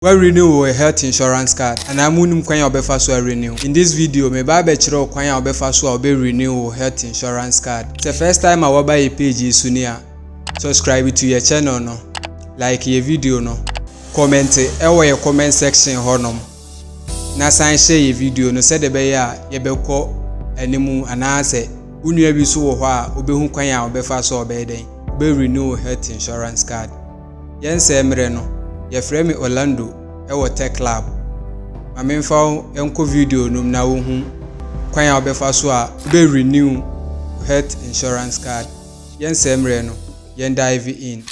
We renew a health insurance card and I'm going to renew. In this video, me ba be chiro kwan ya obefa so renew health insurance card. It's the first time I buy a page sunia. Subscribe to your channel no. Like your video no. Comment your comment section honom. Na san share your video no said be ya ye be ko animu anase unua bi so wo ho a obehu kwan ya obefa so obeden. Be renew health insurance card. Yen se emre no. Your friend Orlando ewo tech club. Ma me mfa enko video num na wo hu kwan ya obefa so a be renew health insurance card. Yen semre no yen dive in.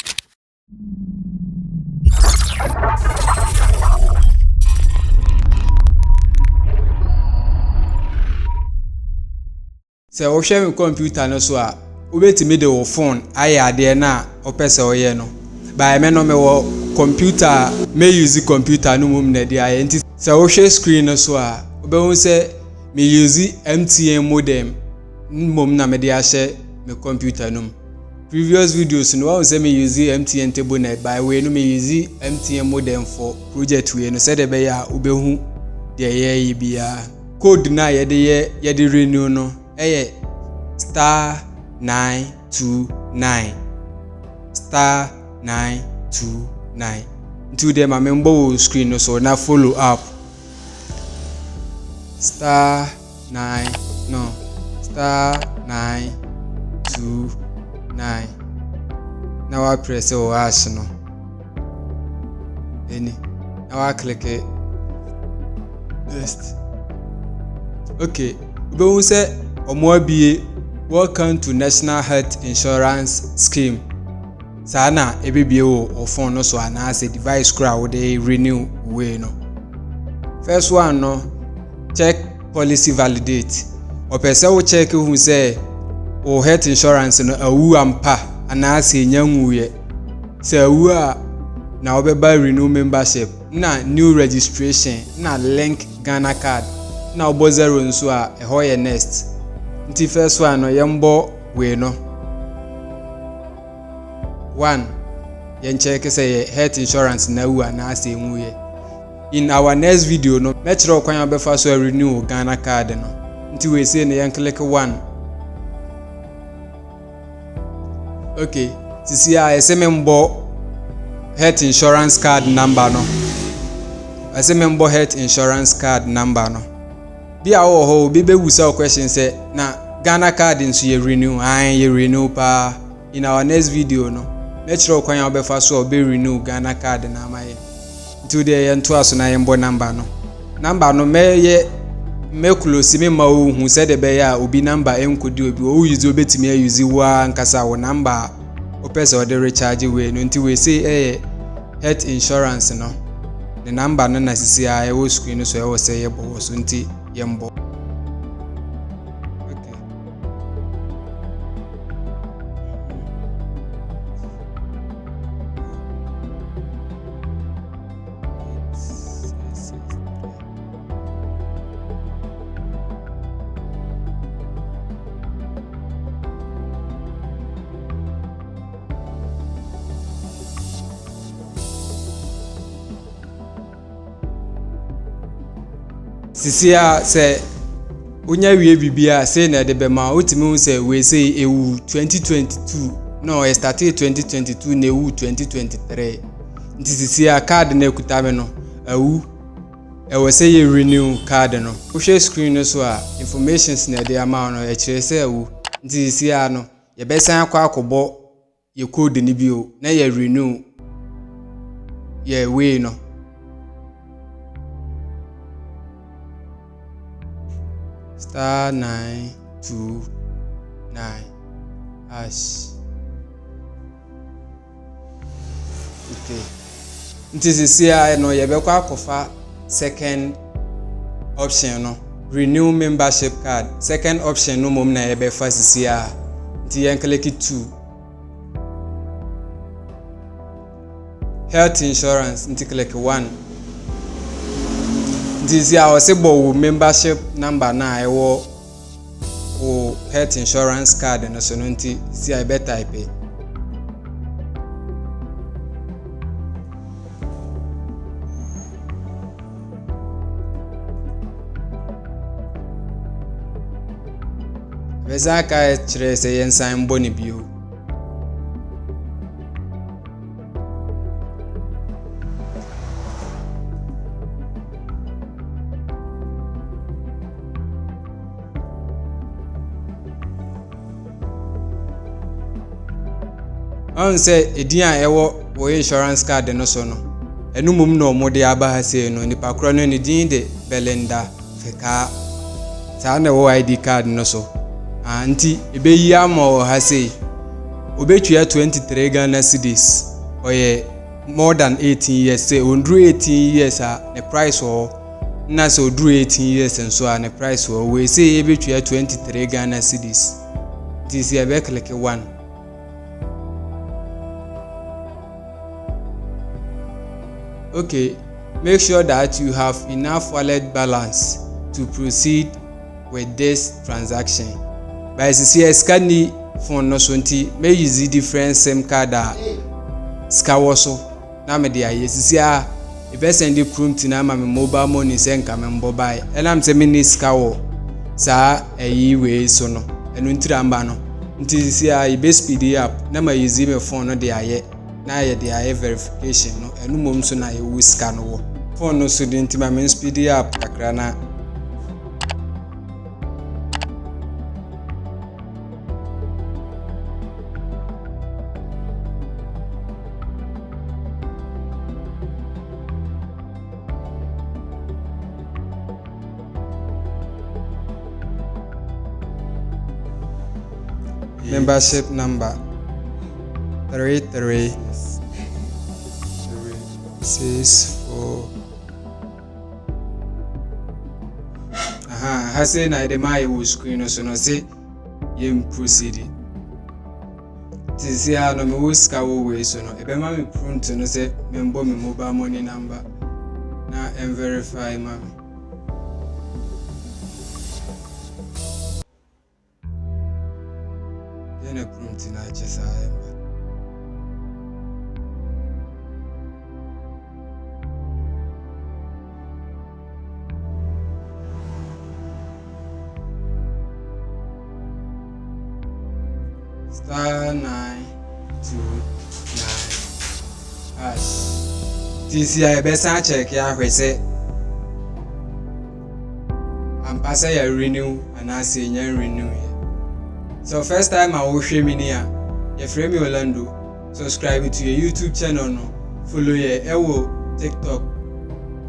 Se wo hwe me computer no so a obetimi de wo phone aye ade na opese oye no. Ba me no me wo computer me use computer no mum na dia enti se wo hwe screen no so a obehu se me use MTN modem mum na me dia hye me computer no. Previous videos no wo se me use MTN table net by way no me use MTN modem for project we no se de be ya obehu de ye bia code na ye de renew no eye *929 *929. Into them I member screen no so now follow up *929. Now I press o hash no any now I click it next. Okay we say omo welcome to National Health Insurance Scheme. Sana ebibie o phone no so anase device kura wo dey renew way no. First one no check policy validate. O pese wo check who say o health insurance no awu ampa anase nyanwuye. Se awu a na obeba renew membership na new registration na link Ghana card na obo zero nso a eho ye next. Nti first one no yembo we no. 1. Yen check say health insurance na wu na ase enwuye. In our next video no me chiro kwan obefa so renew Ghana card no. Nti we say na yen click 1. Okay, sisi a esemembo health insurance card number no. Esemembo health insurance card number no. Bi a wo ho bi be wusa question say na Ghana card nso ye renew, ye renew pa. In our next video no natural kwan obefa so be renew Ghana card na amaye. Today yen to aso na yembo number no me close me ma hu said be ya obi number enkodi obi o use obetimi use wa nkasa wo number o pese o de recharge we no nti we say health insurance no the number no na sisi a e wo screen so e wo say ye bo so nti yembo. Sisia say unya wie bibia say na de be ma otimi hu say we say ewu 2022 no e started 2022 na ewu 2023 nti sisia card na ekutame no ewu e we say ye renew card no wo share screen no so a informations na de ama no e kire say ewu nti sisia no ye be san akobo ye code ni bio na ye renew ye we no *929 hash. Okay. Nti sisi a no ye be kwa akofa second option no renew membership card. Second option no mom na ye be fa sisi a nti yen click 2. Health insurance nti click 1. This year I say bo membership number na I wo health insurance card and so nti see I better type. besa ka kyerɛ sɛ yɛnsan mbɔ ne bio. On sɛ edin a ɛwɔ wɔ insurance card no so no ɛno mom na ɔmo de aba ha sei no nipa korɔ no ne din de Belinda Feka saa na ɛwɔ ID card no so nti ebeyi ama wɔ ha sei obetua 23 Ghana cedis ɔyɛ more than 18 years say onduru 18 years a ne price wɔ na sɛ oduru 18 years nso a ne price wɔ we say ebetua 23 Ghana cedis nti sɛ ebe click 1. Okay, make sure that you have enough wallet balance to proceed with this transaction. By sisi scanning phone no so nti may use different SIM card ska wo so na me de aye sisi a e be send prompt na ma me mobile money send ka me mbo buy. Enam se me ni ska wo sa ayi we so no enu ntira mba no nti sisi a e be speed up na ma use me phone no de aye na ye de aye verification no enu mom so na ye wo ska no wo phone no so de nti ma me speed up kakra na membership number 3364 ha say na de my wo screen so no say yem proceed tisi a no me wo ska wo we so no e be ma me print no say me mbo me mobile money number na em verify ma a prompt in NHIS. *929#. This year, I better check ya where say I'm passing ya renew and I say ya renew. So first time I will show me here, your friend Orlando, subscribe to your YouTube channel no, follow your ewo TikTok,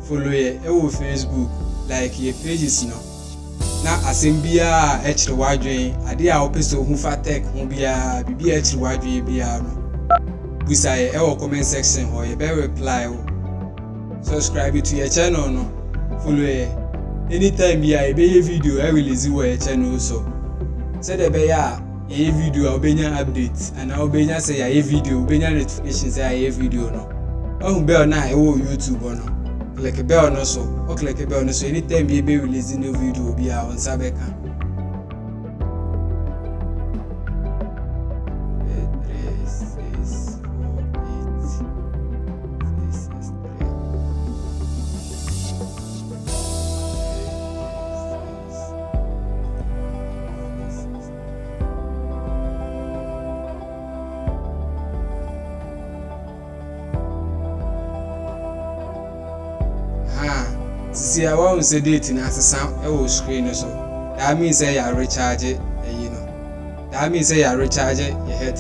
follow your ewo Facebook, like your pages no. Na asembia echre wadwen ade a opeso hu fa tech hu bia bibi echre wadwen bia no. Busa your ewo comment section or you be reply o. Subscribe to your channel no, follow your anytime bia be video I release your channel so. Say the be ya video obenya update and obenya say ya video obenya notification say ya video no ohun bell na e wo YouTube no click bell no so o click bell no so anytime be release new video bi a on sabeka see I want to date na asesa e wo screen so that means say you recharge you know that means say you recharge your head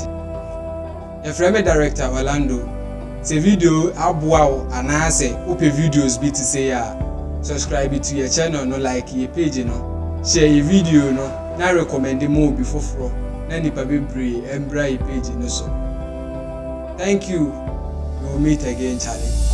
your friend director Orlando say video aboa o ana say open videos bi to say ya subscribe to your channel no like your page no share your video no na recommend more before from na nipa bebre embra your page no so thank you we will meet again Charlie.